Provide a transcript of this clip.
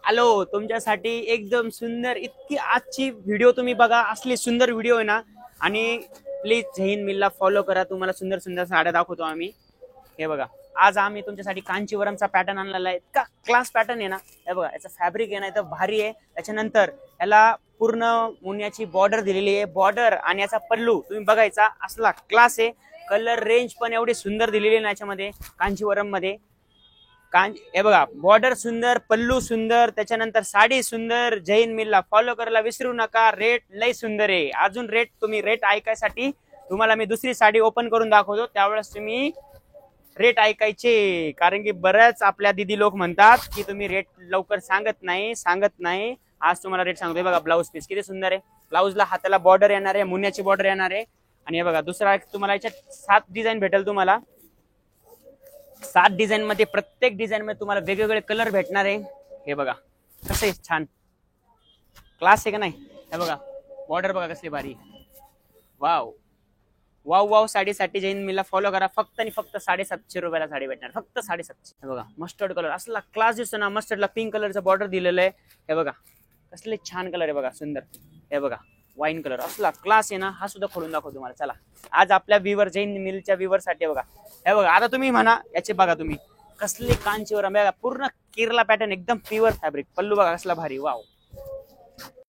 आलो तुमच्यासाठी एकदम सुंदर इतकी आजची व्हिडिओ तुम्ही बघा असली सुंदर व्हिडिओ आहे ना. आणि प्लीज जय हिंद मिलला फॉलो करा. तुम्हाला सुंदर सुंदर साड्या दाखवतो आम्ही. हे बघा आज आम्ही तुमच्यासाठी कांचीवरमचा पॅटर्न आणलेला आहे. इतका क्लास पॅटर्न आहे ना. हे बघा याचं फॅब्रिक आहे ना तर भारी आहे. त्याच्यानंतर याला पूर्ण मुन्याची बॉर्डर दिलेली आहे. बॉर्डर आणि याचा पल्लू तुम्ही बघायचा असला क्लास आहे. कलर रेंज पण एवढी सुंदर दिलेली आहे ना याच्यामध्ये कांचीवरम मध्ये. हे बघा बॉर्डर सुंदर, पल्लू सुंदर, त्याच्यानंतर साडी सुंदर. जैन मिलला फॉलो करायला विसरू नका. रेट लय सुंदर आहे. अजून तुम्ही रेट ऐकायसाठी तुम्हाला मी दुसरी साडी ओपन करून दाखवतो. त्यावेळेस तुम्ही रेट ऐकायचे. कारण की बऱ्याच आपल्या दिदी लोक म्हणतात की तुम्ही रेट लवकर सांगत नाही. आज तुम्हाला रेट सांगतोय. बघा ब्लाऊज पीस किती सुंदर आहे. ब्लाऊजला हाताला बॉर्डर येणार आहे, मुन्याची बॉर्डर येणार आहे. आणि हे बघा दुसरा तुम्हाला याच्यात 7 डिझाईन भेटेल. तुम्हाला 7 डिझाईन मध्ये प्रत्येक डिझाईन मध्ये तुम्हाला वेगवेगळे कलर भेटणार आहे. हे बघा कसे छान क्लास आहे का नाही. हे बघा बॉर्डर बघा कसली भारी. Wow wow wow. साडीसाठी जैन मिलला फॉलो करा. फक्त आणि फक्त 750 रुपयाला साडी भेटणार. फक्त 750. हे बघा मस्टर्ड कलर असला क्लास दिसतो ना. मस्टर्डला पिंक कलरचं बॉर्डर दिलेलं आहे. हे बघा कसले छान कलर आहे बघा सुंदर. हे बघा वाईन कलर असला क्लास आहे ना. हा सुद्धा खोलून दाखवतो तुम्हाला. चला आज आपल्या व्ह्यूवर जैन मिलच्या व्ह्यूवर साठी बघा. हे बघा आता तुम्ही म्हणा याचे बघा तुम्ही कसले कांचीवर बघा पूर्ण केरला पॅटर्न एकदम प्युअर फॅब्रिक. पल्लू बघा कसला भारी. वाव